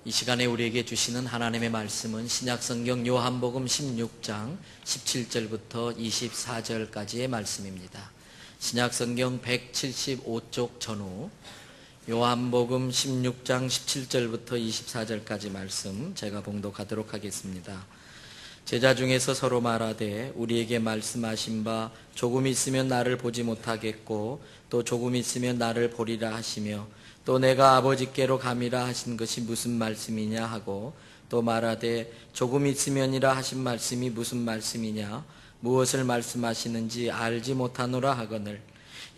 이 시간에 우리에게 주시는 하나님의 말씀은 신약성경 요한복음 16장 17절부터 24절까지의 말씀입니다. 신약성경 175쪽 전후 요한복음 16장 17절부터 24절까지 말씀 제가 봉독하도록 하겠습니다. 제자 중에서 서로 말하되 우리에게 말씀하신 바 조금 있으면 나를 보지 못하겠고 또 조금 있으면 나를 보리라 하시며 또 내가 아버지께로 감이라 하신 것이 무슨 말씀이냐 하고 또 말하되 조금 있으면이라 하신 말씀이 무슨 말씀이냐 무엇을 말씀하시는지 알지 못하노라 하거늘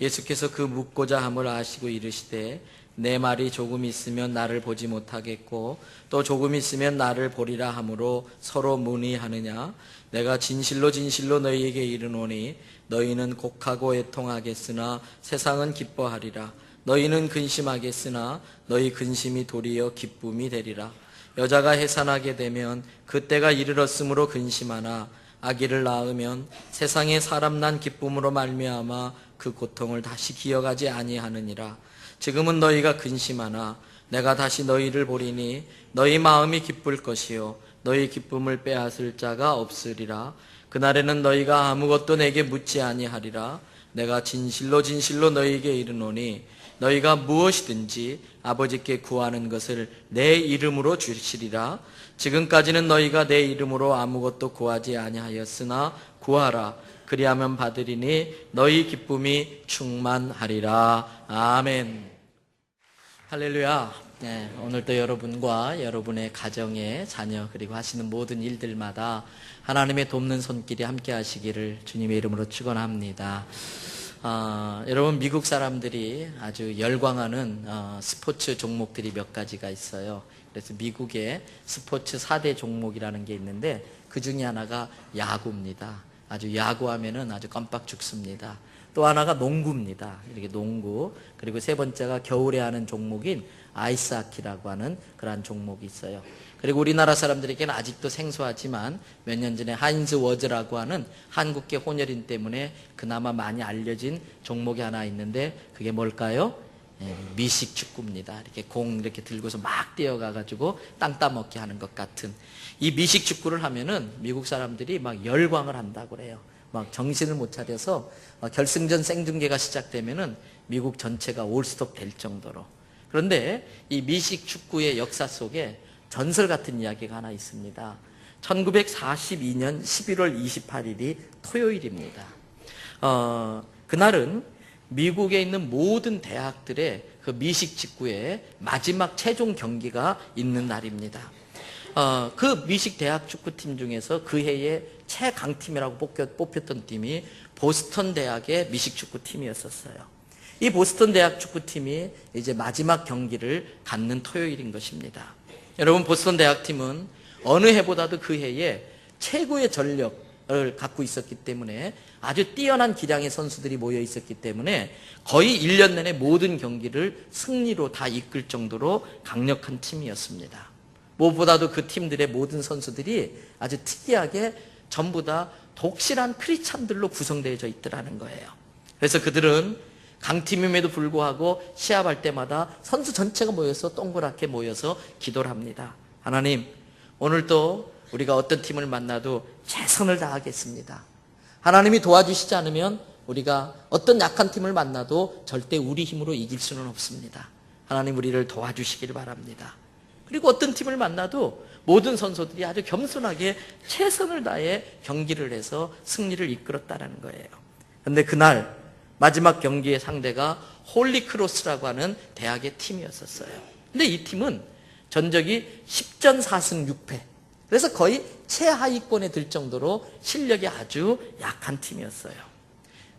예수께서 그 묻고자 함을 아시고 이르시되 내 말이 조금 있으면 나를 보지 못하겠고 또 조금 있으면 나를 보리라 하므로 서로 문의하느냐 내가 진실로 진실로 너희에게 이르노니 너희는 곡하고 애통하겠으나 세상은 기뻐하리라 너희는 근심하겠으나 너희 근심이 도리어 기쁨이 되리라 여자가 해산하게 되면 그때가 이르렀으므로 근심하나 아기를 낳으면 세상에 사람 난 기쁨으로 말미암아 그 고통을 다시 기억하지 아니하느니라 지금은 너희가 근심하나 내가 다시 너희를 보리니 너희 마음이 기쁠 것이요 너희 기쁨을 빼앗을 자가 없으리라 그날에는 너희가 아무것도 내게 묻지 아니하리라 내가 진실로 진실로 너희에게 이르노니 너희가 무엇이든지 아버지께 구하는 것을 내 이름으로 주시리라 지금까지는 너희가 내 이름으로 아무것도 구하지 아니하였으나 구하라 그리하면 받으리니 너희 기쁨이 충만하리라. 아멘. 할렐루야. 네, 오늘도 여러분과 여러분의 가정에 자녀 그리고 하시는 모든 일들마다 하나님의 돕는 손길이 함께 하시기를 주님의 이름으로 축원합니다. 여러분 미국 사람들이 아주 열광하는 스포츠 종목들이 몇 가지가 있어요. 그래서 미국의 스포츠 4대 종목이라는 게 있는데 그 중에 하나가 야구입니다. 아주 야구하면은 아주 껌빡 죽습니다. 또 하나가 농구입니다. 이렇게 농구. 그리고 세 번째가 겨울에 하는 종목인 아이스하키라고 하는 그러한 종목이 있어요. 그리고 우리나라 사람들에게는 아직도 생소하지만 몇 년 전에 하인즈 워즈라고 하는 한국계 혼혈인 때문에 그나마 많이 알려진 종목이 하나 있는데 그게 뭘까요? 미식 축구입니다. 이렇게 공 이렇게 들고서 막 뛰어가가지고 땅 따먹기 하는 것 같은 이 미식 축구를 하면은 미국 사람들이 막 열광을 한다고 그래요. 막 정신을 못 차려서 결승전 생중계가 시작되면은 미국 전체가 올스톱 될 정도로. 그런데 이 미식 축구의 역사 속에 전설 같은 이야기가 하나 있습니다. 1942년 11월 28일이 토요일입니다. 그날은 미국에 있는 모든 대학들의 그 미식 축구의 마지막 최종 경기가 있는 날입니다. 그 미식 대학 축구팀 중에서 그 해의 최강팀이라고 뽑혔던 팀이 보스턴 대학의 미식 축구팀이었었어요. 이 보스턴 대학 축구팀이 이제 마지막 경기를 갖는 토요일인 것입니다. 여러분 보스턴 대학팀은 어느 해보다도 그 해에 최고의 전력을 갖고 있었기 때문에 아주 뛰어난 기량의 선수들이 모여 있었기 때문에 거의 1년 내내 모든 경기를 승리로 다 이끌 정도로 강력한 팀이었습니다. 무엇보다도 그 팀들의 모든 선수들이 아주 특이하게 전부 다 독실한 크리스찬들로 구성되어져 있더라는 거예요. 그래서 그들은 강팀임에도 불구하고 시합할 때마다 선수 전체가 모여서 동그랗게 모여서 기도를 합니다. 하나님, 오늘도 우리가 어떤 팀을 만나도 최선을 다하겠습니다. 하나님이 도와주시지 않으면 우리가 어떤 약한 팀을 만나도 절대 우리 힘으로 이길 수는 없습니다. 하나님 우리를 도와주시기를 바랍니다. 그리고 어떤 팀을 만나도 모든 선수들이 아주 겸손하게 최선을 다해 경기를 해서 승리를 이끌었다는 거예요. 그런데 그날 마지막 경기의 상대가 홀리크로스라고 하는 대학의 팀이었었어요. 근데 이 팀은 전적이 10전 4승 6패. 그래서 거의 최하위권에 들 정도로 실력이 아주 약한 팀이었어요.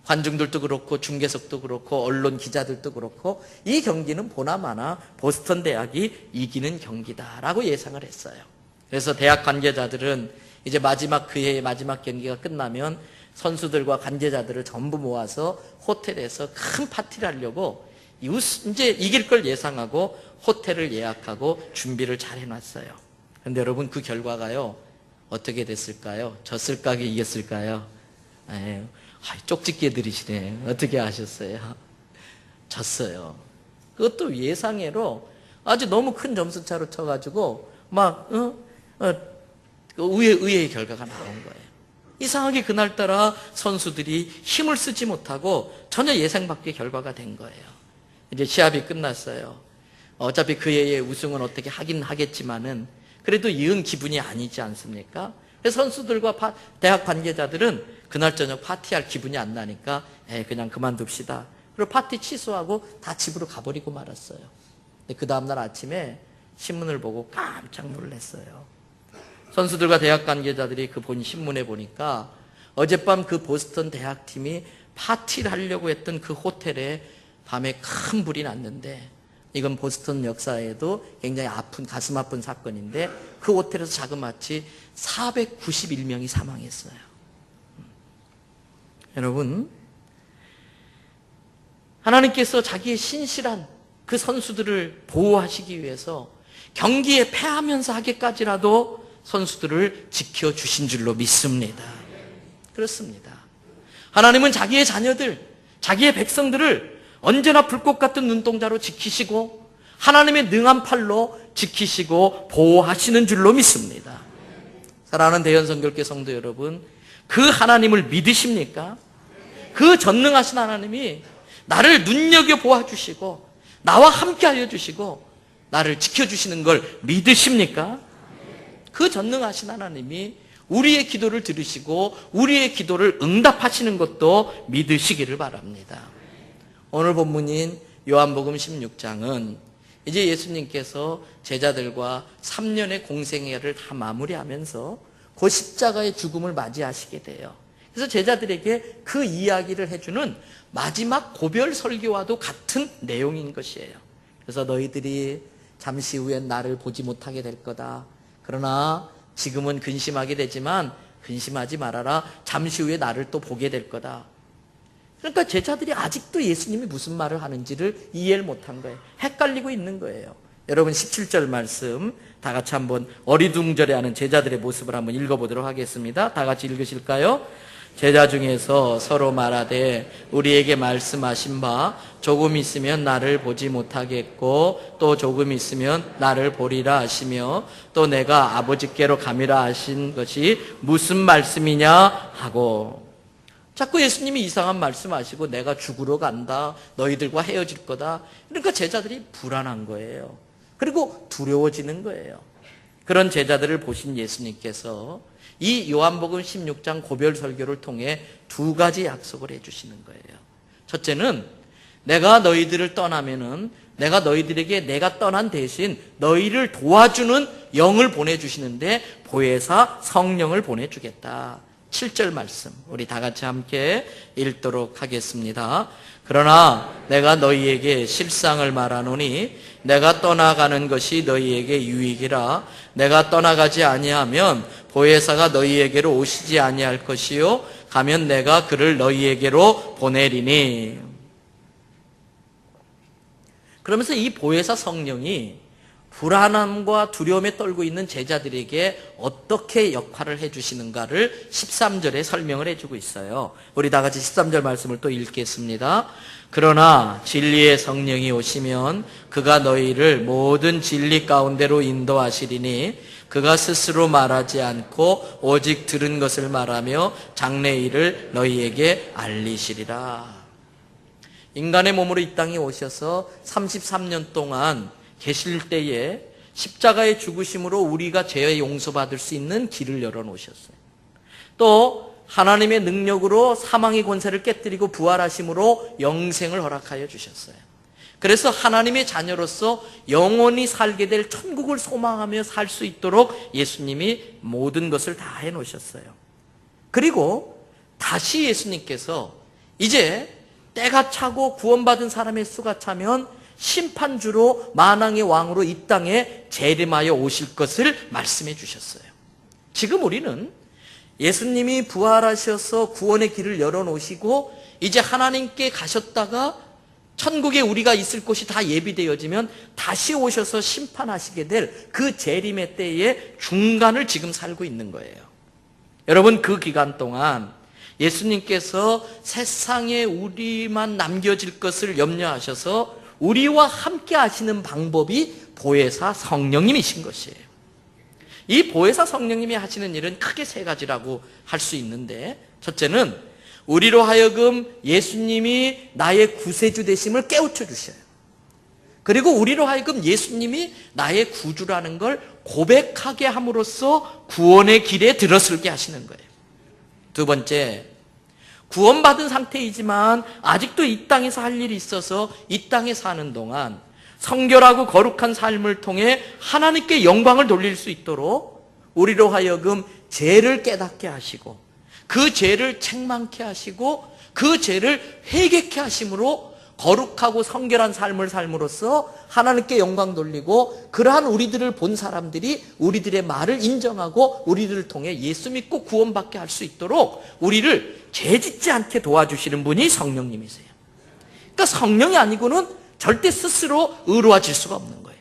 관중들도 그렇고 중계석도 그렇고 언론 기자들도 그렇고 이 경기는 보나마나 보스턴 대학이 이기는 경기다라고 예상을 했어요. 그래서 대학 관계자들은 이제 그 해의 마지막 경기가 끝나면 선수들과 관계자들을 전부 모아서 호텔에서 큰 파티를 하려고 이제 이길 걸 예상하고 호텔을 예약하고 준비를 잘 해놨어요. 그런데 여러분 그 결과가요 어떻게 됐을까요? 졌을까요? 이겼을까요? 쪽집게 들이시네. 어떻게 아셨어요? 졌어요. 그것도 예상외로 아주 너무 큰 점수차로 쳐가지고 막 의외의 결과가 나온 거예요. 이상하게 그날따라 선수들이 힘을 쓰지 못하고 전혀 예상 밖의 결과가 된 거예요. 이제 시합이 끝났어요. 어차피 그 해의 우승은 어떻게 하긴 하겠지만은 그래도 이은 기분이 아니지 않습니까? 그래서 선수들과 대학 관계자들은 그날 저녁 파티할 기분이 안 나니까 그냥 그만둡시다. 그리고 파티 취소하고 다 집으로 가버리고 말았어요. 근데 그 다음날 아침에 신문을 보고 깜짝 놀랐어요. 선수들과 대학 관계자들이 그 본 신문에 보니까 어젯밤 그 보스턴 대학팀이 파티를 하려고 했던 그 호텔에 밤에 큰 불이 났는데, 이건 보스턴 역사에도 굉장히 가슴 아픈 사건인데, 그 호텔에서 자그마치 491명이 사망했어요. 여러분, 하나님께서 자기의 신실한 그 선수들을 보호하시기 위해서 경기에 패하면서 하기까지라도 선수들을 지켜주신 줄로 믿습니다. 그렇습니다. 하나님은 자기의 자녀들, 자기의 백성들을 언제나 불꽃 같은 눈동자로 지키시고 하나님의 능한 팔로 지키시고 보호하시는 줄로 믿습니다. 사랑하는 대연성결교 성도 여러분, 그 하나님을 믿으십니까? 그 전능하신 하나님이 나를 눈여겨보아 주시고 나와 함께 하여 주시고 나를 지켜주시는 걸 믿으십니까? 그 전능하신 하나님이 우리의 기도를 들으시고 우리의 기도를 응답하시는 것도 믿으시기를 바랍니다. 오늘 본문인 요한복음 16장은 이제 예수님께서 제자들과 3년의 공생애를 다 마무리하면서 그 십자가의 죽음을 맞이하시게 돼요. 그래서 제자들에게 그 이야기를 해주는 마지막 고별 설교와도 같은 내용인 것이에요. 그래서 너희들이 잠시 후엔 나를 보지 못하게 될 거다. 그러나 지금은 근심하게 되지만 근심하지 말아라. 잠시 후에 나를 또 보게 될 거다. 그러니까 제자들이 아직도 예수님이 무슨 말을 하는지를 이해를 못한 거예요. 헷갈리고 있는 거예요. 여러분 17절 말씀 다 같이 한번 어리둥절해하는 제자들의 모습을 한번 읽어보도록 하겠습니다. 다 같이 읽으실까요? 제자 중에서 서로 말하되 우리에게 말씀하신 바 조금 있으면 나를 보지 못하겠고 또 조금 있으면 나를 보리라 하시며 또 내가 아버지께로 가미라 하신 것이 무슨 말씀이냐 하고, 자꾸 예수님이 이상한 말씀하시고 내가 죽으러 간다, 너희들과 헤어질 거다. 그러니까 제자들이 불안한 거예요. 그리고 두려워지는 거예요. 그런 제자들을 보신 예수님께서 이 요한복음 16장 고별 설교를 통해 두 가지 약속을 해주시는 거예요. 첫째는 내가 너희들을 떠나면은 내가 너희들에게 내가 떠난 대신 너희를 도와주는 영을 보내주시는데 보혜사 성령을 보내주겠다. 7절 말씀 우리 다 같이 함께 읽도록 하겠습니다. 그러나 내가 너희에게 실상을 말하노니 내가 떠나가는 것이 너희에게 유익이라. 내가 떠나가지 아니하면 보혜사가 너희에게로 오시지 아니할 것이요 가면 내가 그를 너희에게로 보내리니. 그러면서 이 보혜사 성령이 불안함과 두려움에 떨고 있는 제자들에게 어떻게 역할을 해주시는가를 13절에 설명을 해주고 있어요. 우리 다 같이 13절 말씀을 또 읽겠습니다. 그러나 진리의 성령이 오시면 그가 너희를 모든 진리 가운데로 인도하시리니 그가 스스로 말하지 않고 오직 들은 것을 말하며 장래 일을 너희에게 알리시리라. 인간의 몸으로 이 땅에 오셔서 33년 동안 계실 때에 십자가의 죽으심으로 우리가 죄의 용서받을 수 있는 길을 열어놓으셨어요. 또 하나님의 능력으로 사망의 권세를 깨뜨리고 부활하심으로 영생을 허락하여 주셨어요. 그래서 하나님의 자녀로서 영원히 살게 될 천국을 소망하며 살 수 있도록 예수님이 모든 것을 다 해놓으셨어요. 그리고 다시 예수님께서 이제 때가 차고 구원받은 사람의 수가 차면 심판주로 만왕의 왕으로 이 땅에 재림하여 오실 것을 말씀해 주셨어요. 지금 우리는 예수님이 부활하셔서 구원의 길을 열어놓으시고 이제 하나님께 가셨다가 천국에 우리가 있을 곳이 다 예비되어지면 다시 오셔서 심판하시게 될 그 재림의 때의 중간을 지금 살고 있는 거예요. 여러분 그 기간 동안 예수님께서 세상에 우리만 남겨질 것을 염려하셔서 우리와 함께 하시는 방법이 보혜사 성령님이신 것이에요. 이 보혜사 성령님이 하시는 일은 크게 세 가지라고 할 수 있는데, 첫째는 우리로 하여금 예수님이 나의 구세주 되심을 깨우쳐 주셔요. 그리고 우리로 하여금 예수님이 나의 구주라는 걸 고백하게 함으로써 구원의 길에 들어서게 하시는 거예요. 두 번째, 구원받은 상태이지만 아직도 이 땅에서 할 일이 있어서 이 땅에 사는 동안 성결하고 거룩한 삶을 통해 하나님께 영광을 돌릴 수 있도록 우리로 하여금 죄를 깨닫게 하시고 그 죄를 책망케 하시고 그 죄를 회개케 하심으로 거룩하고 성결한 삶을 삶으로써 하나님께 영광 돌리고, 그러한 우리들을 본 사람들이 우리들의 말을 인정하고 우리들을 통해 예수 믿고 구원받게 할 수 있도록 우리를 죄짓지 않게 도와주시는 분이 성령님이세요. 그러니까 성령이 아니고는 절대 스스로 의로워질 수가 없는 거예요.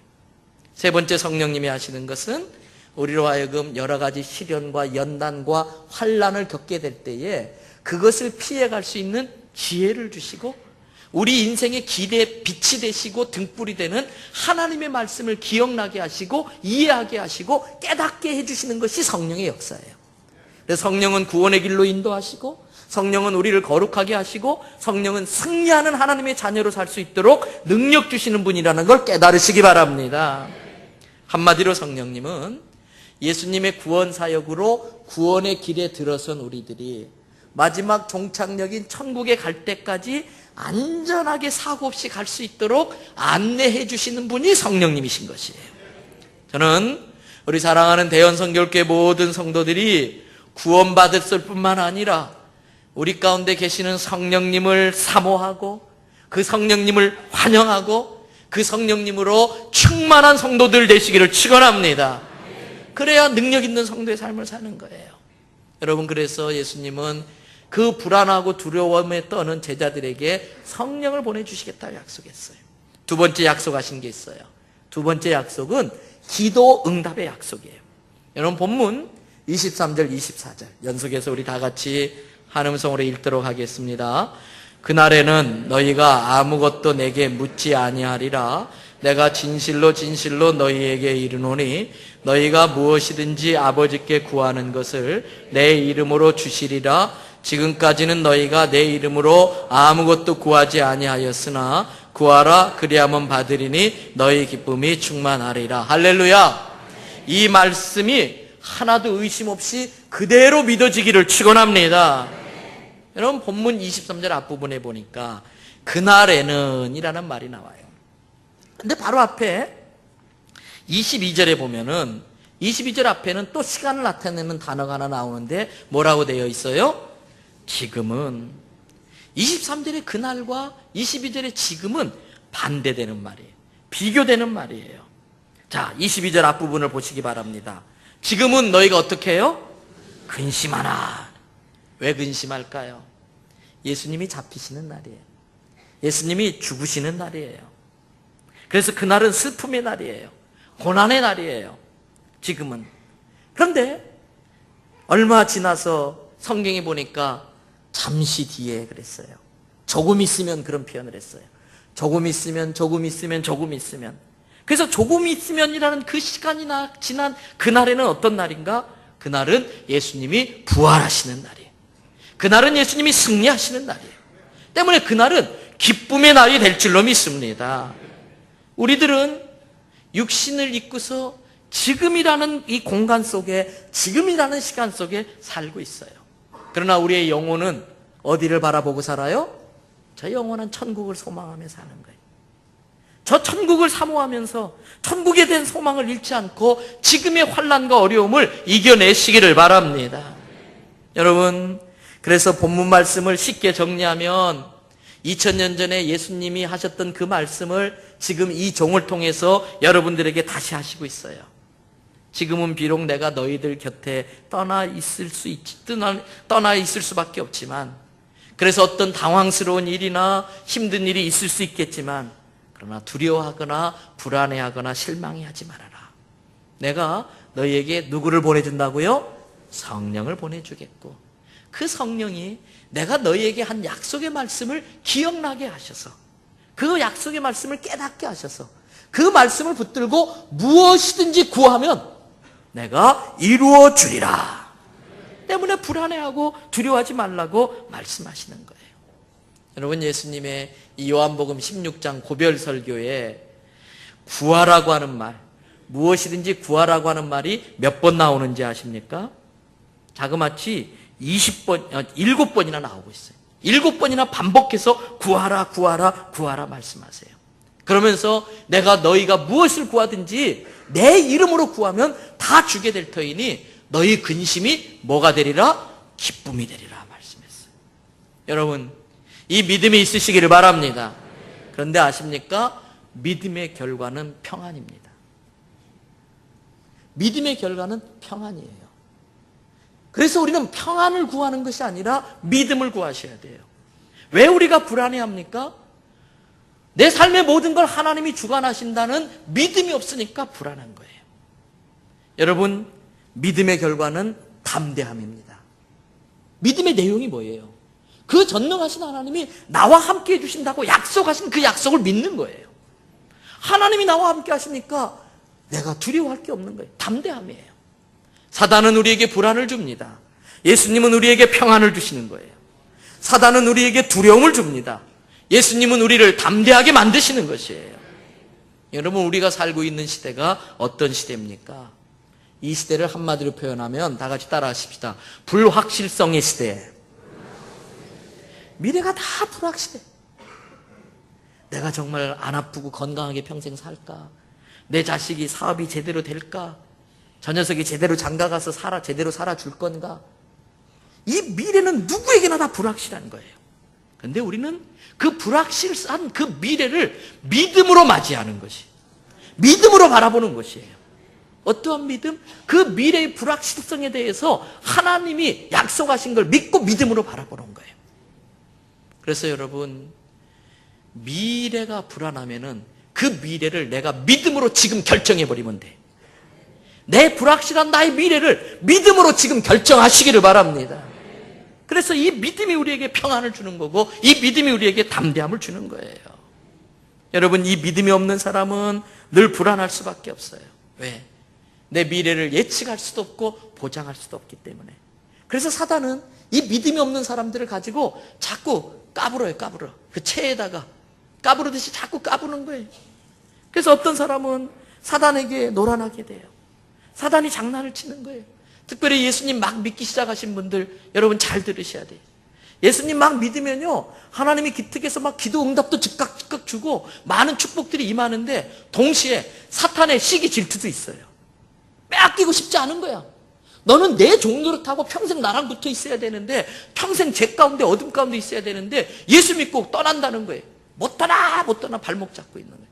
세 번째, 성령님이 하시는 것은 우리로 하여금 여러 가지 시련과 연단과 환난을 겪게 될 때에 그것을 피해갈 수 있는 지혜를 주시고, 우리 인생의 길에 빛이 되시고 등불이 되는 하나님의 말씀을 기억나게 하시고 이해하게 하시고 깨닫게 해주시는 것이 성령의 역사예요. 그래서 성령은 구원의 길로 인도하시고, 성령은 우리를 거룩하게 하시고, 성령은 승리하는 하나님의 자녀로 살 수 있도록 능력 주시는 분이라는 걸 깨달으시기 바랍니다. 한마디로 성령님은 예수님의 구원 사역으로 구원의 길에 들어선 우리들이 마지막 종착역인 천국에 갈 때까지 안전하게 사고 없이 갈 수 있도록 안내해 주시는 분이 성령님이신 것이에요. 저는 우리 사랑하는 대연성결교회 모든 성도들이 구원받았을 뿐만 아니라 우리 가운데 계시는 성령님을 사모하고 그 성령님을 환영하고 그 성령님으로 충만한 성도들 되시기를 축원합니다. 그래야 능력 있는 성도의 삶을 사는 거예요. 여러분, 그래서 예수님은 그 불안하고 두려움에 떠는 제자들에게 성령을 보내주시겠다고 약속했어요. 두 번째 약속하신 게 있어요. 두 번째 약속은 기도 응답의 약속이에요. 여러분, 본문 23절 24절 연속해서 우리 다 같이 한 음성으로 읽도록 하겠습니다. 그날에는 너희가 아무것도 내게 묻지 아니하리라. 내가 진실로 진실로 너희에게 이르노니 너희가 무엇이든지 아버지께 구하는 것을 내 이름으로 주시리라. 지금까지는 너희가 내 이름으로 아무것도 구하지 아니하였으나 구하라, 그리하면 받으리니 너희 기쁨이 충만하리라. 할렐루야. 이 말씀이 하나도 의심 없이 그대로 믿어지기를 축원합니다. 여러분, 본문 23절 앞부분에 보니까 그날에는 이라는 말이 나와요. 근데 바로 앞에 22절에 보면은 22절 앞에는 또 시간을 나타내는 단어가 하나 나오는데 뭐라고 되어 있어요? 지금은. 23절의 그날과 22절의 지금은 반대되는 말이에요. 비교되는 말이에요. 자, 22절 앞부분을 보시기 바랍니다. 지금은 너희가 어떻게 해요? 근심하나. 왜 근심할까요? 예수님이 잡히시는 날이에요. 예수님이 죽으시는 날이에요. 그래서 그날은 슬픔의 날이에요. 고난의 날이에요. 지금은. 그런데 얼마 지나서 성경에 보니까 잠시 뒤에 그랬어요. 조금 있으면 그런 표현을 했어요. 조금 있으면, 조금 있으면, 조금 있으면. 그래서 조금 있으면이라는 그 시간이 지난 그날에는 어떤 날인가? 그날은 예수님이 부활하시는 날이에요. 그날은 예수님이 승리하시는 날이에요. 때문에 그날은 기쁨의 날이 될 줄로 믿습니다. 우리들은 육신을 입고서 지금이라는 이 공간 속에, 지금이라는 시간 속에 살고 있어요. 그러나 우리의 영혼은 어디를 바라보고 살아요? 저 영원한 천국을 소망하며 사는 거예요. 저 천국을 사모하면서 천국에 대한 소망을 잃지 않고 지금의 환난과 어려움을 이겨내시기를 바랍니다. 여러분, 그래서 본문 말씀을 쉽게 정리하면 2000년 전에 예수님이 하셨던 그 말씀을 지금 이 종을 통해서 여러분들에게 다시 하시고 있어요. 지금은 비록 내가 너희들 곁에 떠나 있을 수밖에 없지만, 그래서 어떤 당황스러운 일이나 힘든 일이 있을 수 있겠지만, 그러나 두려워하거나 불안해하거나 실망해하지 말아라. 내가 너희에게 누구를 보내준다고요? 성령을 보내주겠고, 그 성령이 내가 너희에게 한 약속의 말씀을 기억나게 하셔서, 그 약속의 말씀을 깨닫게 하셔서 그 말씀을 붙들고 무엇이든지 구하면 내가 이루어 주리라. 때문에 불안해하고 두려워하지 말라고 말씀하시는 거예요. 여러분, 예수님의 이 요한복음 16장 고별 설교에 구하라고 하는 말, 무엇이든지 구하라고 하는 말이 몇 번 나오는지 아십니까? 자그마치 7번이나 나오고 있어요. 7번이나 반복해서 구하라, 구하라, 구하라 말씀하세요. 그러면서 내가 너희가 무엇을 구하든지 내 이름으로 구하면 다 주게 될 터이니 너희 근심이 뭐가 되리라? 기쁨이 되리라 말씀했어요. 여러분, 이 믿음이 있으시기를 바랍니다. 그런데 아십니까? 믿음의 결과는 평안입니다. 믿음의 결과는 평안이에요. 그래서 우리는 평안을 구하는 것이 아니라 믿음을 구하셔야 돼요. 왜 우리가 불안해합니까? 내 삶의 모든 걸 하나님이 주관하신다는 믿음이 없으니까 불안한 거예요. 여러분, 믿음의 결과는 담대함입니다. 믿음의 내용이 뭐예요? 그 전능하신 하나님이 나와 함께 해주신다고 약속하신 그 약속을 믿는 거예요. 하나님이 나와 함께 하시니까 내가 두려워할 게 없는 거예요. 담대함이에요. 사단은 우리에게 불안을 줍니다. 예수님은 우리에게 평안을 주시는 거예요. 사단은 우리에게 두려움을 줍니다. 예수님은 우리를 담대하게 만드시는 것이에요. 여러분, 우리가 살고 있는 시대가 어떤 시대입니까? 이 시대를 한마디로 표현하면 다 같이 따라 하십시다. 불확실성의 시대. 미래가 다 불확실해. 내가 정말 안 아프고 건강하게 평생 살까? 내 자식이 사업이 제대로 될까? 저 녀석이 제대로 장가가서 제대로 살아줄 건가? 이 미래는 누구에게나 다 불확실한 거예요. 그런데 우리는 그 불확실한 그 미래를 믿음으로 맞이하는 것이, 믿음으로 바라보는 것이에요. 어떠한 믿음? 그 미래의 불확실성에 대해서 하나님이 약속하신 걸 믿고 믿음으로 바라보는 거예요. 그래서 여러분, 미래가 불안하면은 그 미래를 내가 믿음으로 지금 결정해버리면 돼. 내 불확실한 나의 미래를 믿음으로 지금 결정하시기를 바랍니다. 그래서 이 믿음이 우리에게 평안을 주는 거고, 이 믿음이 우리에게 담대함을 주는 거예요. 여러분, 이 믿음이 없는 사람은 늘 불안할 수밖에 없어요. 왜? 내 미래를 예측할 수도 없고 보장할 수도 없기 때문에. 그래서 사단은 이 믿음이 없는 사람들을 가지고 자꾸 까불어요. 그 채에다가 까부르듯이 자꾸 까부는 거예요. 그래서 어떤 사람은 사단에게 노란하게 돼요. 사단이 장난을 치는 거예요. 특별히 예수님 막 믿기 시작하신 분들, 여러분 잘 들으셔야 돼요. 예수님 막 믿으면요, 하나님이 기특해서 막 기도 응답도 즉각 주고 많은 축복들이 임하는데, 동시에 사탄의 시기 질투도 있어요. 빼앗기고 싶지 않은 거야. 너는 내 종노릇하고 평생 나랑 붙어 있어야 되는데, 평생 죄 가운데 어둠 가운데 있어야 되는데 예수 믿고 떠난다는 거예요. 못 떠나 발목 잡고 있는 거예요.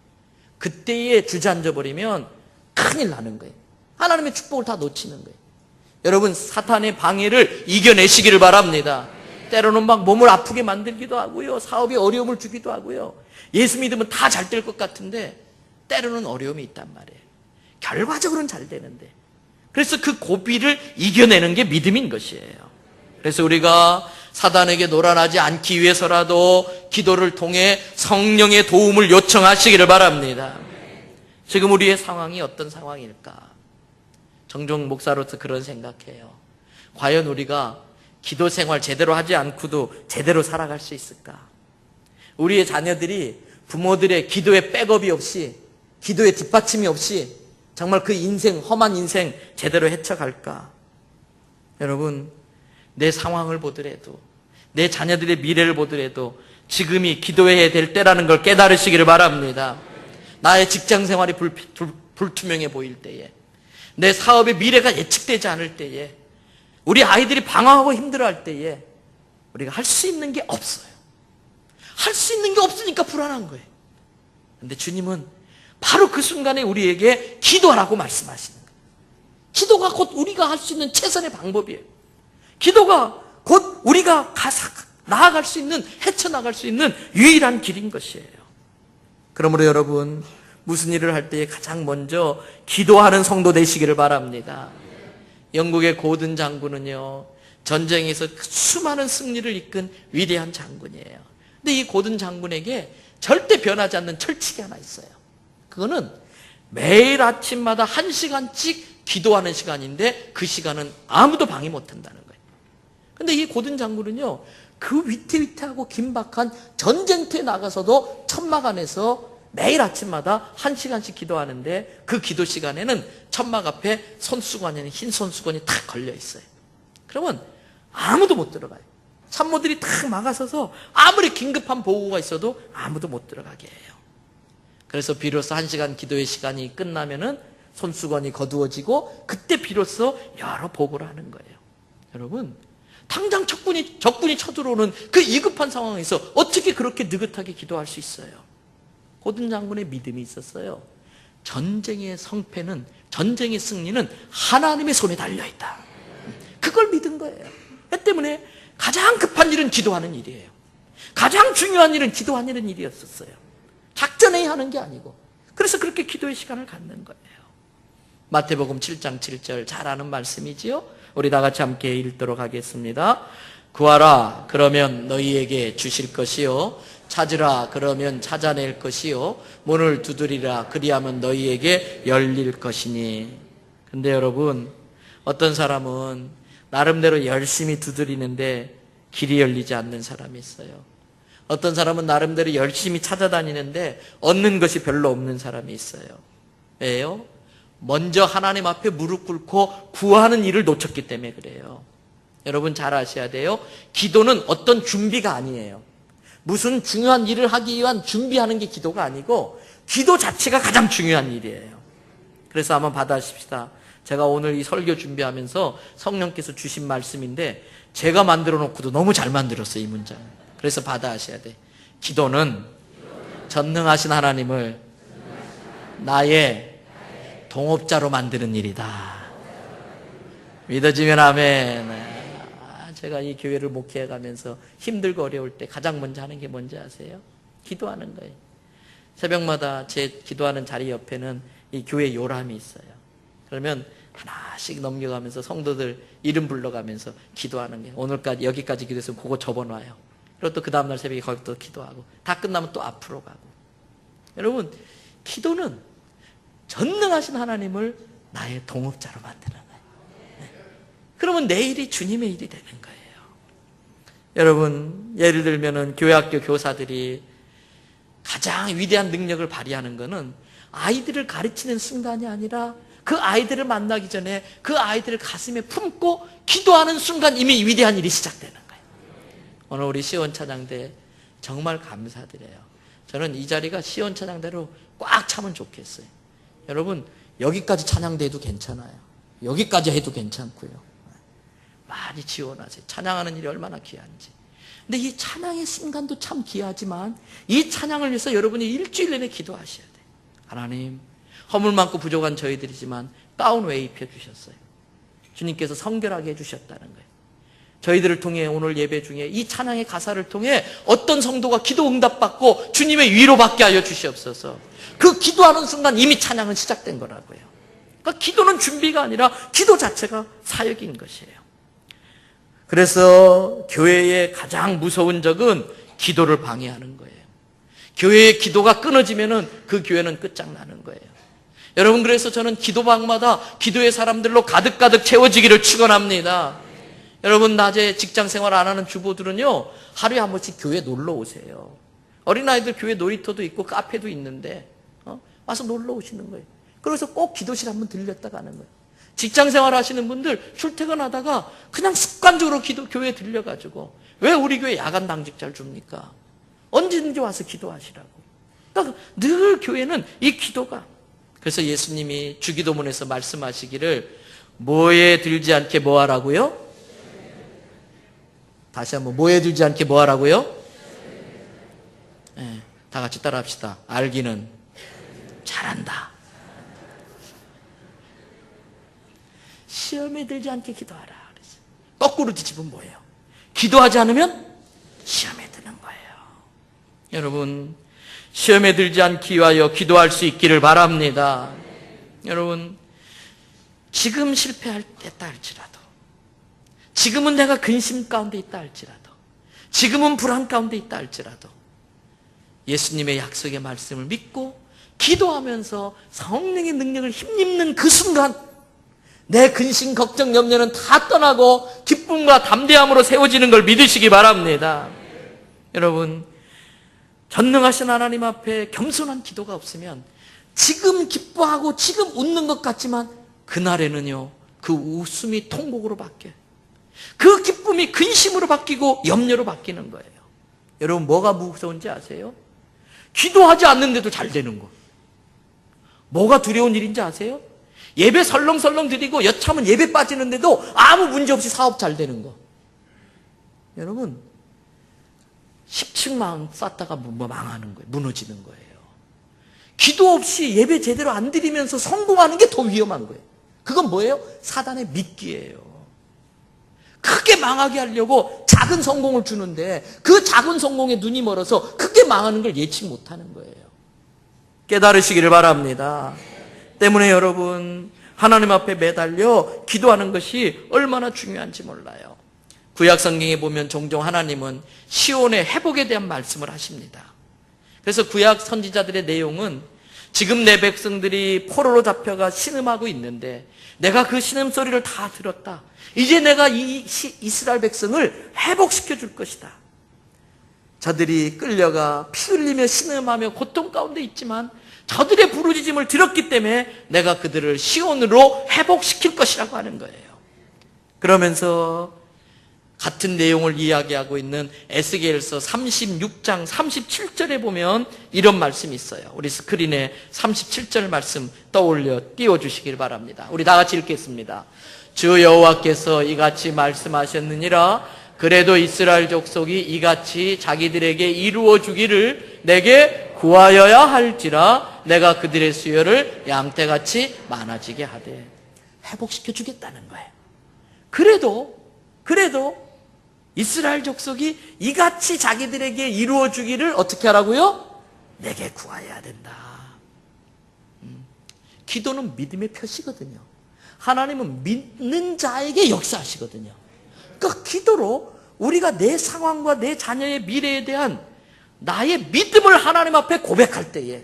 그때에 주저앉아 버리면 큰일 나는 거예요. 하나님의 축복을 다 놓치는 거예요. 여러분, 사탄의 방해를 이겨내시기를 바랍니다. 때로는 막 몸을 아프게 만들기도 하고요, 사업에 어려움을 주기도 하고요. 예수 믿으면 다 잘 될 것 같은데 때로는 어려움이 있단 말이에요. 결과적으로는 잘 되는데, 그래서 그 고비를 이겨내는 게 믿음인 것이에요. 그래서 우리가 사단에게 노란하지 않기 위해서라도 기도를 통해 성령의 도움을 요청하시기를 바랍니다. 지금 우리의 상황이 어떤 상황일까? 정종 목사로서 그런 생각해요. 과연 우리가 기도 생활 제대로 하지 않고도 제대로 살아갈 수 있을까? 우리의 자녀들이 부모들의 기도의 백업이 없이, 기도의 뒷받침이 없이 정말 그 인생, 험한 인생 제대로 헤쳐갈까? 여러분, 내 상황을 보더라도, 내 자녀들의 미래를 보더라도 지금이 기도해야 될 때라는 걸 깨달으시기를 바랍니다. 나의 직장 생활이 불투명해 보일 때에, 내 사업의 미래가 예측되지 않을 때에, 우리 아이들이 방황하고 힘들어할 때에 우리가 할 수 있는 게 없어요. 할 수 있는 게 없으니까 불안한 거예요. 그런데 주님은 바로 그 순간에 우리에게 기도하라고 말씀하시는 거예요. 기도가 곧 우리가 할 수 있는 최선의 방법이에요. 기도가 곧 우리가 나아갈 수 있는, 헤쳐나갈 수 있는 유일한 길인 것이에요. 그러므로 여러분, 무슨 일을 할 때에 가장 먼저 기도하는 성도 되시기를 바랍니다. 영국의 고든 장군은요, 전쟁에서 수많은 승리를 이끈 위대한 장군이에요. 근데 이 고든 장군에게 절대 변하지 않는 철칙이 하나 있어요. 그거는 매일 아침마다 1시간씩 기도하는 시간인데 그 시간은 아무도 방해 못한다는 거예요. 근데 이 고든 장군은요, 그 위태위태하고 긴박한 전쟁터에 나가서도 천막 안에서 매일 아침마다 1시간씩 기도하는데 그 기도 시간에는 천막 앞에 손수건에는 흰 손수건이 탁 걸려 있어요. 그러면 아무도 못 들어가요. 참모들이 탁 막아서서 아무리 긴급한 보고가 있어도 아무도 못 들어가게 해요. 그래서 비로소 1시간 기도의 시간이 끝나면은 손수건이 거두어지고 그때 비로소 여러 보고를 하는 거예요. 여러분, 당장 적군이 쳐들어오는 그 위급한 상황에서 어떻게 그렇게 느긋하게 기도할 수 있어요? 고든 장군의 믿음이 있었어요. 전쟁의 성패는, 전쟁의 승리는 하나님의 손에 달려있다. 그걸 믿은 거예요. 그 때문에 가장 급한 일은 기도하는 일이에요. 가장 중요한 일은 기도하는 일이었었어요. 작전회의 하는 게 아니고. 그래서 그렇게 기도의 시간을 갖는 거예요. 마태복음 7장 7절 잘 아는 말씀이지요. 우리 다 같이 함께 읽도록 하겠습니다. 구하라 그러면 너희에게 주실 것이요, 찾으라 그러면 찾아낼 것이요, 문을 두드리라 그리하면 너희에게 열릴 것이니. 근데 여러분, 어떤 사람은 나름대로 열심히 두드리는데 길이 열리지 않는 사람이 있어요. 어떤 사람은 나름대로 열심히 찾아다니는데 얻는 것이 별로 없는 사람이 있어요. 왜요? 먼저 하나님 앞에 무릎 꿇고 구하는 일을 놓쳤기 때문에 그래요. 여러분 잘 아셔야 돼요. 기도는 어떤 준비가 아니에요. 무슨 중요한 일을 하기 위한 준비하는 게 기도가 아니고 기도 자체가 가장 중요한 일이에요. 그래서 한번 받아십시다. 제가 오늘 이 설교 준비하면서 성령께서 주신 말씀인데 제가 만들어 놓고도 너무 잘 만들었어요, 이 문장. 그래서 받아하셔야 돼. 기도는 전능하신 하나님을 나의 동업자로 만드는 일이다. 믿어지면 아멘. 제가 이 교회를 목회해가면서 힘들고 어려울 때 가장 먼저 하는 게 뭔지 아세요? 기도하는 거예요. 새벽마다 제 기도하는 자리 옆에는 이 교회 요람이 있어요. 그러면 하나씩 넘겨가면서 성도들 이름 불러가면서 기도하는 게, 오늘까지 여기까지 기도했으면 그거 접어놔요. 그리고 또 그 다음날 새벽에 거기 또 기도하고, 다 끝나면 또 앞으로 가고. 여러분, 기도는 전능하신 하나님을 나의 동업자로 만드는 거예요. 네. 그러면 내 일이 주님의 일이 되는 거예요. 여러분, 예를 들면은 교회학교 교사들이 가장 위대한 능력을 발휘하는 것은 아이들을 가르치는 순간이 아니라 그 아이들을 만나기 전에 그 아이들을 가슴에 품고 기도하는 순간 이미 위대한 일이 시작되는 거예요. 오늘 우리 시온 찬양대 정말 감사드려요. 저는 이 자리가 시온 찬양대로 꽉 차면 좋겠어요. 여러분, 여기까지 찬양대도 괜찮아요. 여기까지 해도 괜찮고요. 많이 지원하세요. 찬양하는 일이 얼마나 귀한지. 근데 이 찬양의 순간도 참 귀하지만 이 찬양을 위해서 여러분이 일주일 내내 기도하셔야 돼요. 하나님, 허물 많고 부족한 저희들이지만 가운 왜 입혀주셨어요? 주님께서 성결하게 해주셨다는 거예요. 저희들을 통해 오늘 예배 중에 이 찬양의 가사를 통해 어떤 성도가 기도 응답받고 주님의 위로받게 하여 주시옵소서. 그 기도하는 순간 이미 찬양은 시작된 거라고요. 그러니까 기도는 준비가 아니라 기도 자체가 사역인 것이에요. 그래서 교회의 가장 무서운 적은 기도를 방해하는 거예요. 교회의 기도가 끊어지면은 그 교회는 끝장나는 거예요. 여러분, 그래서 저는 기도방마다 기도의 사람들로 가득가득 채워지기를 축원합니다. 여러분, 낮에 직장 생활 안 하는 주부들은요, 하루에 한 번씩 교회 놀러 오세요. 어린아이들 교회 놀이터도 있고 카페도 있는데 와서 놀러 오시는 거예요. 그래서 꼭 기도실 한번 들렸다 가는 거예요. 직장 생활 하시는 분들 출퇴근하다가 그냥 습관적으로 교회에 들려가지고, 왜 우리 교회 야간 당직자를 줍니까? 언제든지 와서 기도하시라고. 그러니까 늘 교회는 이 기도가, 그래서 예수님이 주기도문에서 말씀하시기를 뭐에 들지 않게 뭐 하라고요? 다시 한번, 뭐에 들지 않게 뭐 하라고요? 네, 다 같이 따라 합시다. 알기는 잘한다. 시험에 들지 않게 기도하라 그랬어요. 거꾸로 뒤집으면 뭐예요? 기도하지 않으면 시험에 드는 거예요. 여러분, 시험에 들지 않기 위하여 기도할 수 있기를 바랍니다. 여러분, 지금 실패할 때다 할지라도, 지금은 내가 근심 가운데 있다 할지라도, 지금은 불안 가운데 있다 할지라도 예수님의 약속의 말씀을 믿고 기도하면서 성령의 능력을 힘입는 그 순간 내 근심, 걱정, 염려는 다 떠나고 기쁨과 담대함으로 세워지는 걸 믿으시기 바랍니다. 여러분, 전능하신 하나님 앞에 겸손한 기도가 없으면 지금 기뻐하고 지금 웃는 것 같지만 그날에는요, 그 웃음이 통곡으로 바뀌어요. 그 기쁨이 근심으로 바뀌고 염려로 바뀌는 거예요. 여러분, 뭐가 무서운지 아세요? 기도하지 않는데도 잘 되는 거. 뭐가 두려운 일인지 아세요? 예배 설렁설렁 드리고 여차하면 예배 빠지는데도 아무 문제 없이 사업 잘 되는 거. 여러분, 10층 쌓다가 망하는 거예요. 무너지는 거예요. 기도 없이 예배 제대로 안 드리면서 성공하는 게 더 위험한 거예요. 그건 뭐예요? 사단의 미끼예요. 크게 망하게 하려고 작은 성공을 주는데 그 작은 성공에 눈이 멀어서 크게 망하는 걸 예측 못하는 거예요. 깨달으시기를 바랍니다. 때문에 여러분, 하나님 앞에 매달려 기도하는 것이 얼마나 중요한지 몰라요. 구약 성경에 보면 종종 하나님은 시온의 회복에 대한 말씀을 하십니다. 그래서 구약 선지자들의 내용은 지금 내 백성들이 포로로 잡혀가 신음하고 있는데 내가 그 신음소리를 다 들었다. 이제 내가 이 이스라엘 백성을 회복시켜 줄 것이다. 저들이 끌려가 피 흘리며 신음하며 고통 가운데 있지만 저들의 부르짖음을 들었기 때문에 내가 그들을 시온으로 회복시킬 것이라고 하는 거예요. 그러면서 같은 내용을 이야기하고 있는 에스겔서 36장 37절에 보면 이런 말씀이 있어요. 우리 스크린에 37절 말씀 떠올려 띄워주시길 바랍니다. 우리 다 같이 읽겠습니다. 주 여호와께서 이같이 말씀하셨느니라. 그래도 이스라엘 족속이 이같이 자기들에게 이루어 주기를 내게 구하여야 할지라 내가 그들의 수요를 양떼같이 많아지게 하되. 회복시켜 주겠다는 거예요. 그래도 이스라엘 족속이 이같이 자기들에게 이루어 주기를 어떻게 하라고요? 내게 구하여야 된다. 기도는 믿음의 표시거든요. 하나님은 믿는 자에게 역사하시거든요. 그러니까 기도로 우리가 내 상황과 내 자녀의 미래에 대한 나의 믿음을 하나님 앞에 고백할 때에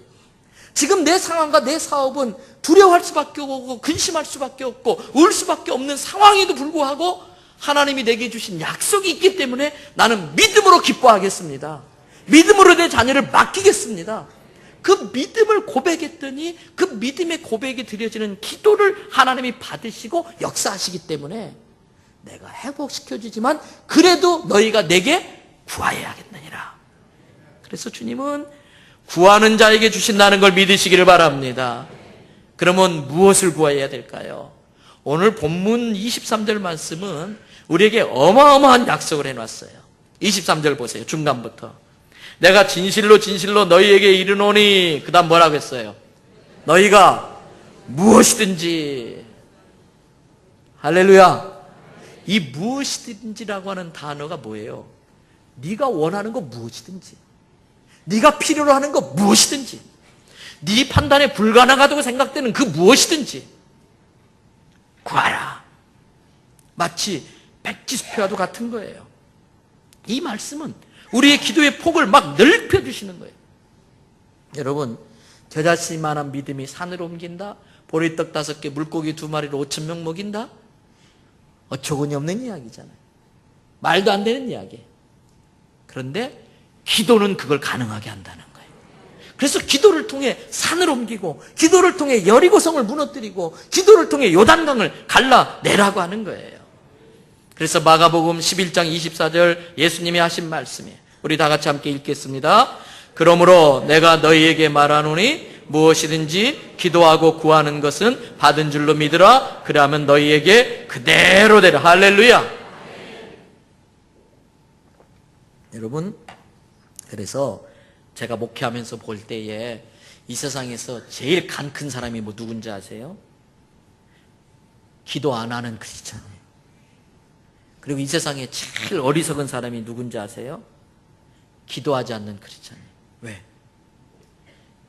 지금 내 상황과 내 사업은 두려워할 수밖에 없고 근심할 수밖에 없고 울 수밖에 없는 상황에도 불구하고 하나님이 내게 주신 약속이 있기 때문에 나는 믿음으로 기뻐하겠습니다. 믿음으로 내 자녀를 맡기겠습니다. 그 믿음을 고백했더니 그 믿음의 고백이 드려지는 기도를 하나님이 받으시고 역사하시기 때문에 내가 회복시켜주지만 그래도 너희가 내게 구하여야겠느니라. 그래서 주님은 구하는 자에게 주신다는 걸 믿으시기를 바랍니다. 그러면 무엇을 구해야 될까요? 오늘 본문 23절 말씀은 우리에게 어마어마한 약속을 해놨어요. 23절 보세요. 중간부터. 내가 진실로 진실로 너희에게 이르노니, 그 다음 뭐라고 했어요? 너희가 무엇이든지. 할렐루야. 이 무엇이든지라고 하는 단어가 뭐예요? 네가 원하는 거 무엇이든지, 네가 필요로 하는 거 무엇이든지, 네 판단에 불가능하다고 생각되는 그 무엇이든지 구하라. 마치 백지수표와도 같은 거예요. 이 말씀은 우리의 기도의 폭을 막 넓혀주시는 거예요. 여러분, 겨자씨만한 믿음이 산을 옮긴다? 보리떡 5개, 물고기 2마리로 5,000명 먹인다? 어처구니 없는 이야기잖아요. 말도 안 되는 이야기. 그런데 기도는 그걸 가능하게 한다는 거예요. 그래서 기도를 통해 산을 옮기고, 기도를 통해 여리고성을 무너뜨리고, 기도를 통해 요단강을 갈라내라고 하는 거예요. 그래서 마가복음 11장 24절 예수님이 하신 말씀이에요. 우리 다 같이 함께 읽겠습니다. 그러므로 내가 너희에게 말하노니 무엇이든지 기도하고 구하는 것은 받은 줄로 믿으라. 그러면 너희에게 그대로 되라. 할렐루야. 여러분, 그래서 제가 목회하면서 볼 때에 이 세상에서 제일 간 큰 사람이 뭐 누군지 아세요? 기도 안 하는 크리스찬이에요. 그리고 이 세상에 제일 어리석은 사람이 누군지 아세요? 기도하지 않는 크리스찬이에요. 왜?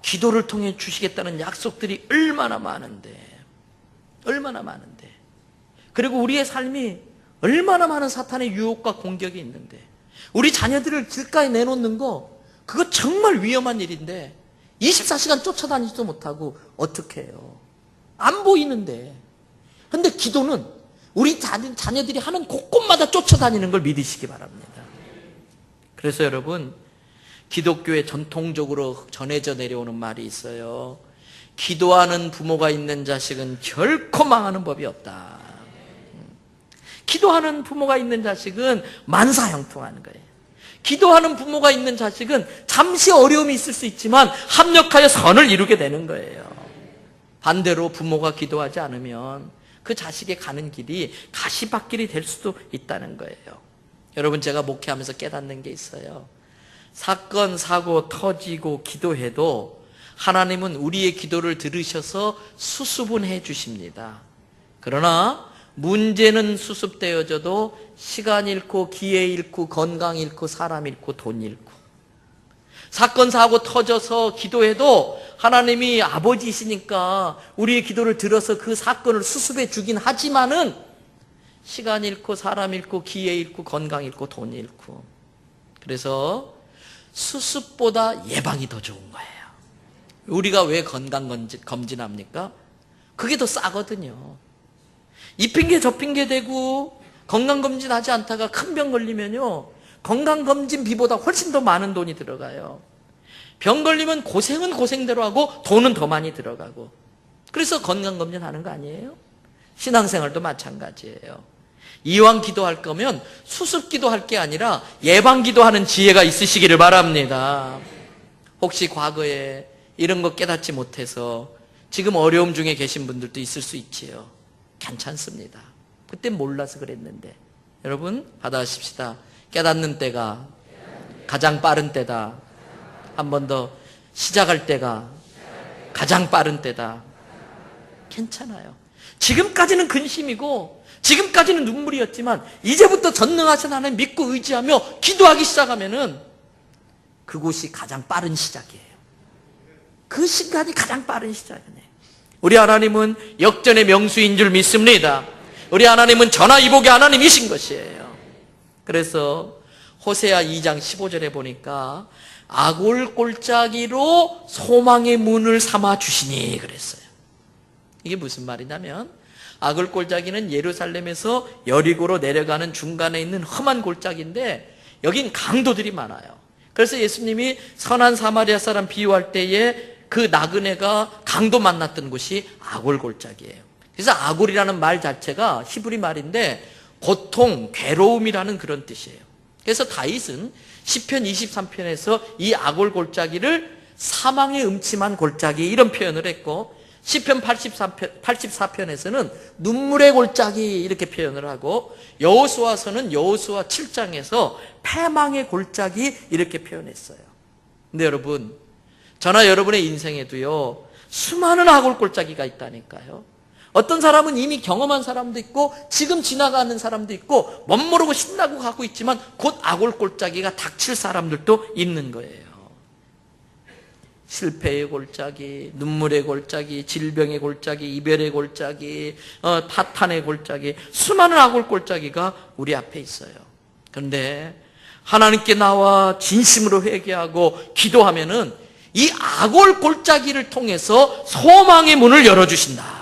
기도를 통해 주시겠다는 약속들이 얼마나 많은데, 그리고 우리의 삶이 얼마나 많은 사탄의 유혹과 공격이 있는데, 우리 자녀들을 길가에 내놓는 거, 그거 정말 위험한 일인데 24시간 쫓아다니지도 못하고 어떻게 해요? 안 보이는데. 근데 기도는 우리 자녀들이 하는 곳곳마다 쫓아다니는 걸 믿으시기 바랍니다. 그래서 여러분, 기독교에 전통적으로 전해져 내려오는 말이 있어요. 기도하는 부모가 있는 자식은 결코 망하는 법이 없다. 기도하는 부모가 있는 자식은 만사형통하는 거예요. 기도하는 부모가 있는 자식은 잠시 어려움이 있을 수 있지만 합력하여 선을 이루게 되는 거예요. 반대로 부모가 기도하지 않으면 그 자식의 가는 길이 가시밭길이 될 수도 있다는 거예요. 여러분, 제가 목회하면서 깨닫는 게 있어요. 사건, 사고 터지고 기도해도 하나님은 우리의 기도를 들으셔서 수습은 주십니다. 그러나 문제는 수습되어져도 시간 잃고 기회 잃고 건강 잃고 사람 잃고 돈 잃고, 사건 사고 터져서 기도해도 하나님이 아버지이시니까 우리의 기도를 들어서 그 사건을 수습해 주긴 하지만은 시간 잃고 사람 잃고 기회 잃고 건강 잃고 돈 잃고. 그래서 수습보다 예방이 더 좋은 거예요. 우리가 왜 건강검진합니까? 그게 더 싸거든요. 이 핑계 저 핑계 대고 건강검진하지 않다가 큰 병 걸리면요, 건강검진비보다 훨씬 더 많은 돈이 들어가요. 병 걸리면 고생은 고생대로 하고 돈은 더 많이 들어가고. 그래서 건강검진하는 거 아니에요? 신앙생활도 마찬가지예요. 이왕 기도할 거면 수습 기도할 게 아니라 예방 기도하는 지혜가 있으시기를 바랍니다. 혹시 과거에 이런 거 깨닫지 못해서 지금 어려움 중에 계신 분들도 있을 수 있지요. 괜찮습니다. 그때 몰라서 그랬는데. 여러분, 받아십시다. 깨닫는 때가 가장 빠른 때다. 한 번 더, 시작할 때가 가장 빠른 때다. 괜찮아요. 지금까지는 근심이고 지금까지는 눈물이었지만 이제부터 전능하신 하나님 믿고 의지하며 기도하기 시작하면은 그곳이 가장 빠른 시작이에요. 그 시간이 가장 빠른 시작이네. 우리 하나님은 역전의 명수인 줄 믿습니다. 우리 하나님은 전화위복의 하나님이신 것이에요. 그래서 호세아 2장 15절에 보니까 아골 골짜기로 소망의 문을 삼아 주시니 그랬어요. 이게 무슨 말이냐면, 아골 골짜기는 예루살렘에서 여리고로 내려가는 중간에 있는 험한 골짜기인데 여긴 강도들이 많아요. 그래서 예수님이 선한 사마리아 사람 비유할 때에 그 나그네가 강도 만났던 곳이 아골 골짜기예요. 그래서 아골이라는 말 자체가 히브리 말인데 고통, 괴로움이라는 그런 뜻이에요. 그래서 다윗은 시편 23편에서 이 아골 골짜기를 사망의 음침한 골짜기 이런 표현을 했고, 시편 84편에서는 눈물의 골짜기 이렇게 표현을 하고, 여호수아서는 여호수아 7장에서 패망의 골짜기 이렇게 표현했어요. 근데 여러분, 저나 여러분의 인생에도요, 수많은 아골 골짜기가 있다니까요. 어떤 사람은 이미 경험한 사람도 있고 지금 지나가는 사람도 있고 멋모르고 신나고 가고 있지만 곧 아골 골짜기가 닥칠 사람들도 있는 거예요. 실패의 골짜기, 눈물의 골짜기, 질병의 골짜기, 이별의 골짜기, 파탄의 골짜기, 수많은 아골 골짜기가 우리 앞에 있어요. 그런데 하나님께 나와 진심으로 회개하고 기도하면은 이 아골 골짜기를 통해서 소망의 문을 열어주신다.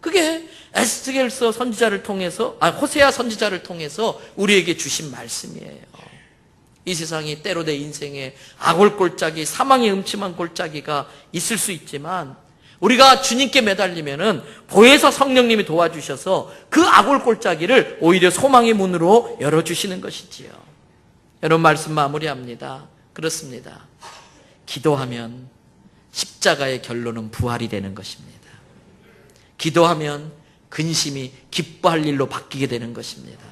그게 에스겔서 선지자를 통해서, 호세아 선지자를 통해서 우리에게 주신 말씀이에요. 이 세상이 때로 내 인생에 아골 골짜기, 사망의 음침한 골짜기가 있을 수 있지만 우리가 주님께 매달리면은 보혜사 성령님이 도와주셔서 그 아골 골짜기를 오히려 소망의 문으로 열어주시는 것이지요. 여러분, 말씀 마무리합니다. 그렇습니다. 기도하면 십자가의 결론은 부활이 되는 것입니다. 기도하면 근심이 기뻐할 일로 바뀌게 되는 것입니다.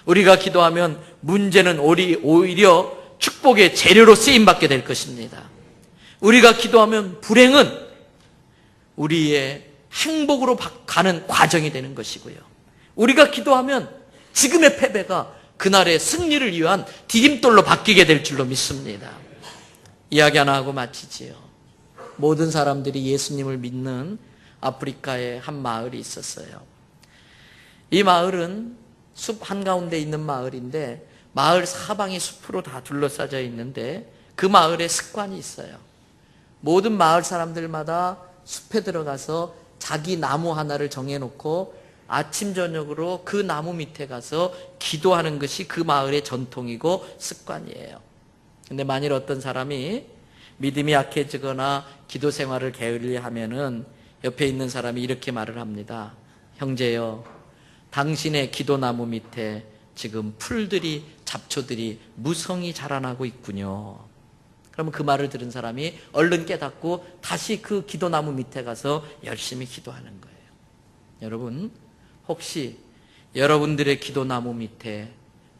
우리가 기도하면 문제는 오히려 축복의 재료로 쓰임받게 될 것입니다. 우리가 기도하면 불행은 우리의 행복으로 가는 과정이 되는 것이고요. 우리가 기도하면 지금의 패배가 그날의 승리를 위한 디딤돌로 바뀌게 될 줄로 믿습니다. 이야기 하나 하고 마치지요. 모든 사람들이 예수님을 믿는 아프리카에 한 마을이 있었어요. 이 마을은 숲 한가운데 있는 마을인데 마을 사방이 숲으로 다 둘러싸여 있는데 그 마을에 습관이 있어요. 모든 마을 사람들마다 숲에 들어가서 자기 나무 하나를 정해놓고 아침 저녁으로 그 나무 밑에 가서 기도하는 것이 그 마을의 전통이고 습관이에요. 근데 만일 어떤 사람이 믿음이 약해지거나 기도 생활을 게을리하면은 옆에 있는 사람이 이렇게 말을 합니다. 형제여, 당신의 기도나무 밑에 지금 풀들이, 잡초들이 무성히 자라나고 있군요. 그러면 그 말을 들은 사람이 얼른 깨닫고 다시 그 기도나무 밑에 가서 열심히 기도하는 거예요. 여러분, 혹시 여러분들의 기도나무 밑에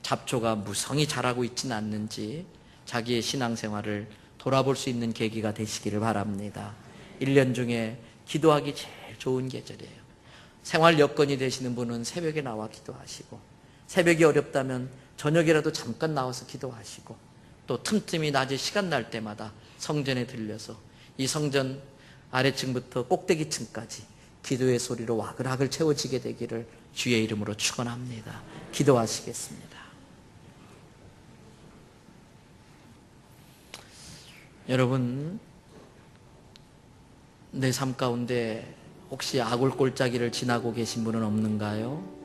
잡초가 무성히 자라고 있지는 않는지 자기의 신앙생활을 돌아볼 수 있는 계기가 되시기를 바랍니다. 1년 중에 기도하기 제일 좋은 계절이에요. 생활 여건이 되시는 분은 새벽에 나와 기도하시고, 새벽이 어렵다면 저녁이라도 잠깐 나와서 기도하시고, 또 틈틈이 낮에 시간 날 때마다 성전에 들려서 이 성전 아래층부터 꼭대기층까지 기도의 소리로 와글와글 채워지게 되기를 주의 이름으로 축원합니다. 기도하시겠습니다. 여러분, 내 삶 가운데 혹시 아굴 골짜기를 지나고 계신 분은 없는가요?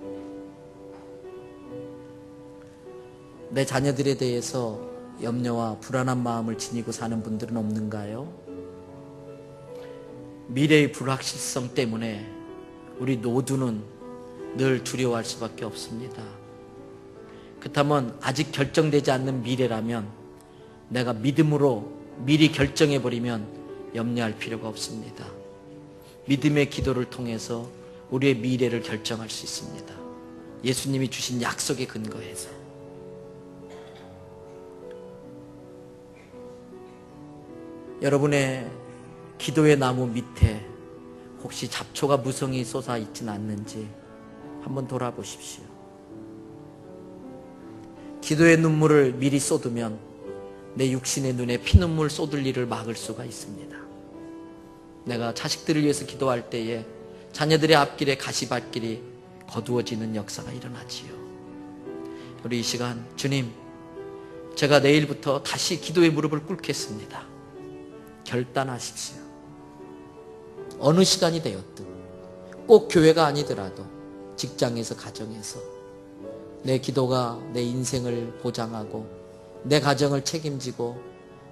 내 자녀들에 대해서 염려와 불안한 마음을 지니고 사는 분들은 없는가요? 미래의 불확실성 때문에 우리 모두는 늘 두려워할 수밖에 없습니다. 그렇다면 아직 결정되지 않는 미래라면 내가 믿음으로 미리 결정해버리면 염려할 필요가 없습니다. 믿음의 기도를 통해서 우리의 미래를 결정할 수 있습니다. 예수님이 주신 약속에 근거해서. 여러분의 기도의 나무 밑에 혹시 잡초가 무성히 솟아 있지는 않는지 한번 돌아보십시오. 기도의 눈물을 미리 쏟으면 내 육신의 눈에 피눈물 쏟을 일을 막을 수가 있습니다. 내가 자식들을 위해서 기도할 때에 자녀들의 앞길에 가시밭길이 거두어지는 역사가 일어나지요. 우리 이 시간, 주님, 제가 내일부터 다시 기도의 무릎을 꿇겠습니다. 결단하십시오. 어느 시간이 되었든, 꼭 교회가 아니더라도 직장에서, 가정에서 내 기도가 내 인생을 보장하고 내 가정을 책임지고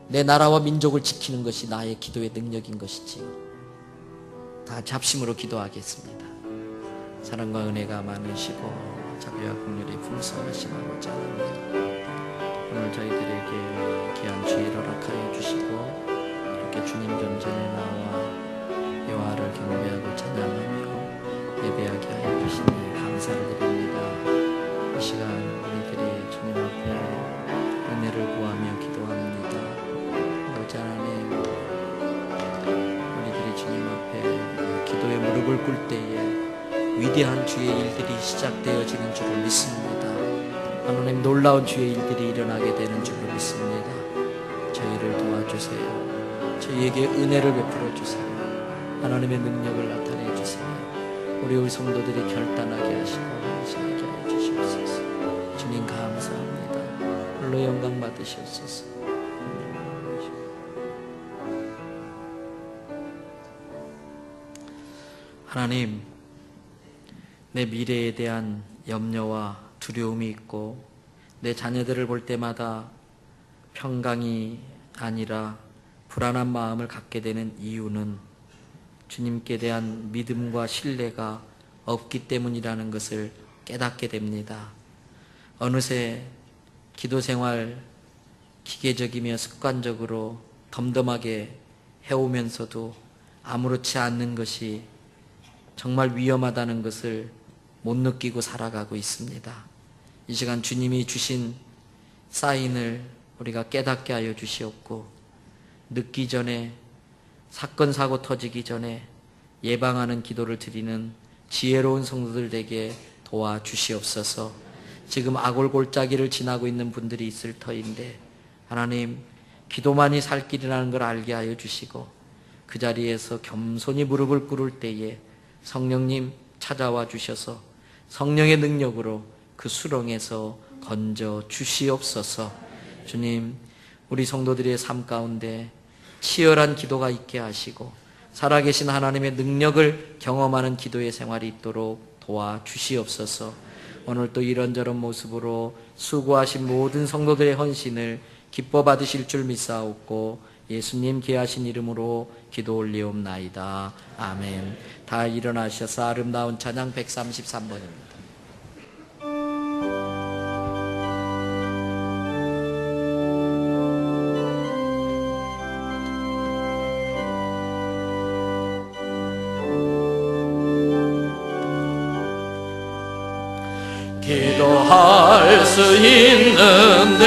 내 나라와 민족을 지키는 것이 나의 기도의 능력인 것이지요. 다 같이 합심으로 기도하겠습니다. 사랑과 은혜가 많으시고 자비와 긍휼이 풍성하신 아버지 하나님, 오늘 저희들에게 귀한 주의를 허락하여 주시고 이렇게 주님 존전에 나와 여호와를 경배하고 찬양하며 예배하게 하여 주시니 감사를 드립니다. 이 시간 우리들이 주님 앞에 은혜를 구하며 기도합니다. 아버지 하나님, 우리들이 주님 앞에 기도의 무릎을 꿇을 때에 위대한 주의 일들이 시작되어지는 줄을 믿습니다. 하나님, 놀라운 주의 일들이 일어나게 되는 줄을 믿습니다. 저희를 도와주세요. 저희에게 은혜를 베풀어 주세요. 하나님의 능력을 나타내 주세요. 우리 성도들이 결단하게 하시고 행실하게 하여 주시옵소서. 주님 감사합니다. 홀로 영광 받으시옵소서. 하나님, 내 미래에 대한 염려와 두려움이 있고 내 자녀들을 볼 때마다 평강이 아니라 불안한 마음을 갖게 되는 이유는 주님께 대한 믿음과 신뢰가 없기 때문이라는 것을 깨닫게 됩니다. 어느새 기도생활 기계적이며 습관적으로 덤덤하게 해오면서도 아무렇지 않는 것이 정말 위험하다는 것을 못 느끼고 살아가고 있습니다. 이 시간 주님이 주신 사인을 우리가 깨닫게 하여 주시옵고, 늦기 전에, 사건 사고 터지기 전에 예방하는 기도를 드리는 지혜로운 성도들 되게 도와주시옵소서. 지금 아골골짜기를 지나고 있는 분들이 있을 터인데 하나님, 기도만이 살 길이라는 걸 알게 하여 주시고 그 자리에서 겸손히 무릎을 꿇을 때에 성령님 찾아와 주셔서 성령의 능력으로 그 수렁에서 건져 주시옵소서. 주님, 우리 성도들의 삶 가운데 치열한 기도가 있게 하시고 살아계신 하나님의 능력을 경험하는 기도의 생활이 있도록 도와주시옵소서. 오늘 또 이런저런 모습으로 수고하신 모든 성도들의 헌신을 기뻐 받으실 줄 믿사옵고 예수님 귀하신 이름으로 기도 올리옵나이다. 아멘. 다 일어나셔서 아름다운 찬양 133번입니다. 기도할 수 있는데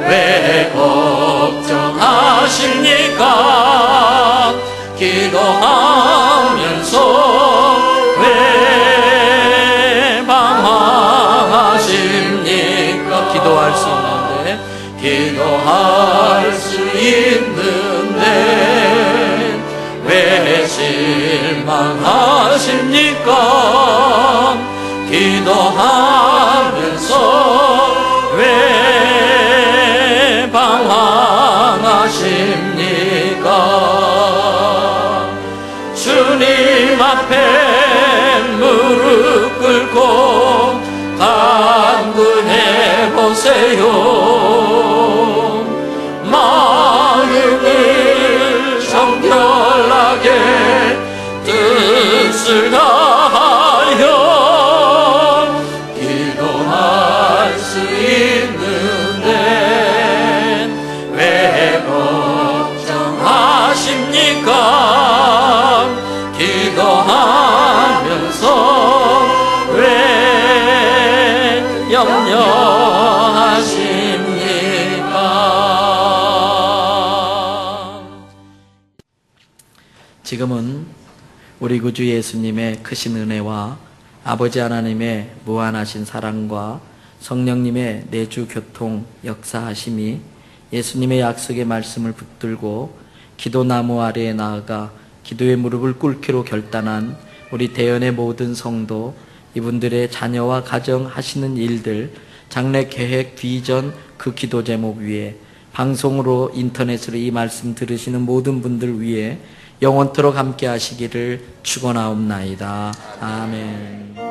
왜 걱정하십니까? 기도하면서 왜 방황하십니까? 기도할 수 있는데 기도할 수 있는데 왜 실망하십니까? 기도하면서 왜 방황하십니까? 주님 앞에 무릎 꿇고 간구해 보세요. 마음을 정결하게 뜻을 다하여 기도할 수 있는데 왜 걱정하십니까? 기도하면서 왜 염려하십니까? 지금은 우리 구주 예수님의 크신 은혜와 아버지 하나님의 무한하신 사랑과 성령님의 내주 교통 역사하심이 예수님의 약속의 말씀을 붙들고 기도나무 아래에 나아가 기도의 무릎을 꿇기로 결단한 우리 대연의 모든 성도, 이분들의 자녀와 가정 하시는 일들, 장래 계획, 비전, 그 기도 제목 위에 방송으로 인터넷으로 이 말씀 들으시는 모든 분들 위에 영원토록 함께 하시기를 축원하옵나이다. 아멘.